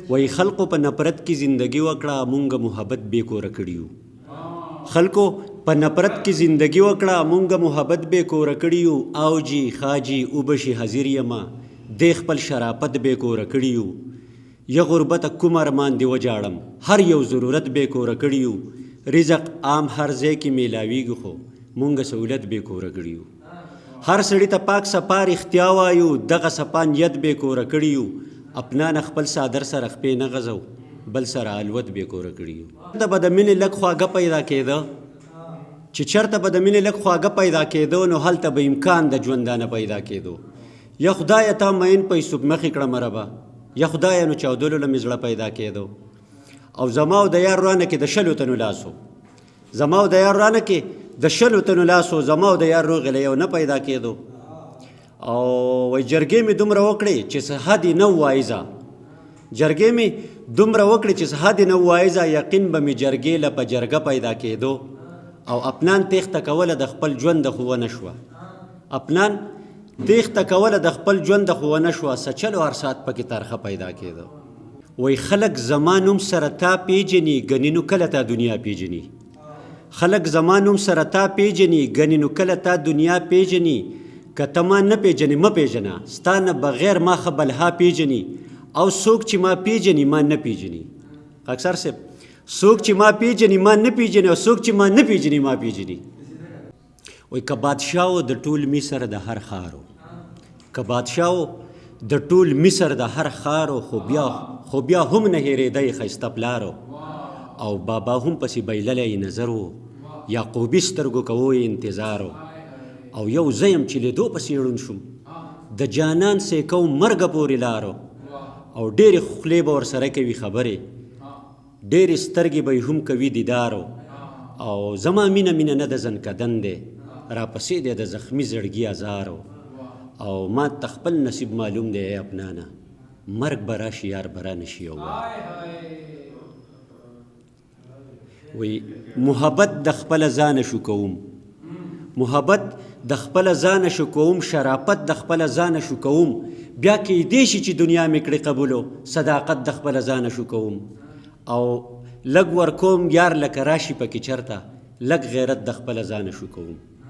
وای خلقو په نفرت کې زندگی وکړه مونږ محبت بې کوره کړي خلکو په نفرت کې زندگی وکړه مونږ محبت بې کوره کړي او جی خاجي اوبشي حاضر یما د خپل شرافت بې کوره کړي یا غربت کوم ارمان دی وجاړم هر یو ضرورت بې کوره کړي رزق عام هر ځای کې میلاویږي خو مونږ سہولت بې کوره کړي هر سړی ته پاک سپار اختیا وایو دغه سپا نیت بې کوره کړي اپنان خپل صادر سره خپې نه غځو بل سره الوت بې کوره کړي ته به د مینې لږ خواږه پیدا کېده چې چېرته به د مینې لږ خواږه پیدا کېده نو هلته به امکان د ژوندانه پیدا کېدو یا خدایه تا مین پیسو مخې کړه مربه یا خدایه نو چاودلو له مې زړه پیدا کېدو او زما او د یار رانه کې د شلو تنو لاسو زما او د یار رانه کې د شلو تنو لاسو زما او د یار روغې له یو نه پیدا کېدو او وای جرګې مې دومره وکړې چې څه حد نه وایزه جرګې مې دومره وکړې چې څه حد نه وایزه یقین به مې جرګې له په جرګه پیدا کېدو او اپنان تیښته کوله د خپل ژوند خو ونه شوه اپنان تیښته کوله د خپل ژوند خو ونه شوه څه چلو هر ساعت پکې ترخه پیدا کېدو وای خلک زما نوم سره تا پیژني ګنې نو کله تا دنیا پیژني خلک زما نوم سره تا پیژني ګنې نو کله تا دنیا پیژني که ته ما نه پیژنې مه پیژنه ستا نه بغیر ما ښه بلها پیژني او څوک چې ما پیژني ما نه پیژني اکثر صاحب څوک چې ما پیژني ما نه پیژني او څوک چې ما نه پیژني ما پیژني وایي که بادشاه د ټول مصر د هر ښارو که بادشاه د ټول مصر د هر ښارو خو بیا هم نه هېرېدی ښایسته پلارو او بابا هم پسې بیللی نظر و یعقوبي سترګو کوو انتظارو او یو زیم چې لیدو پسې ړوند شوم د جانان سیکو مرګه پورې لارو او ډېرې خولې به ورسره کوي خبرې ډېرې سترګې به یې هم کوي دیدارو او زما مینه مینه نه د زنکدن دی راپسې دی د زخمي زړګي ازارو او ما ته خپل نصیب معلوم دی ای اپنانه مرګ به راشي یار به رانشي یو وی محبت د خپله ځانه شو کوم محبت د خپله ځانه شو کوم شرافت د خپله ځانه شو کوم بیا کیدی شي چې دنیا مې کړې قبولو صداقت د خپله ځانه شو کوم او لږ ورکوم یار لکه راشي پکې چرته لږ غیرت د خپله ځانه شو کوم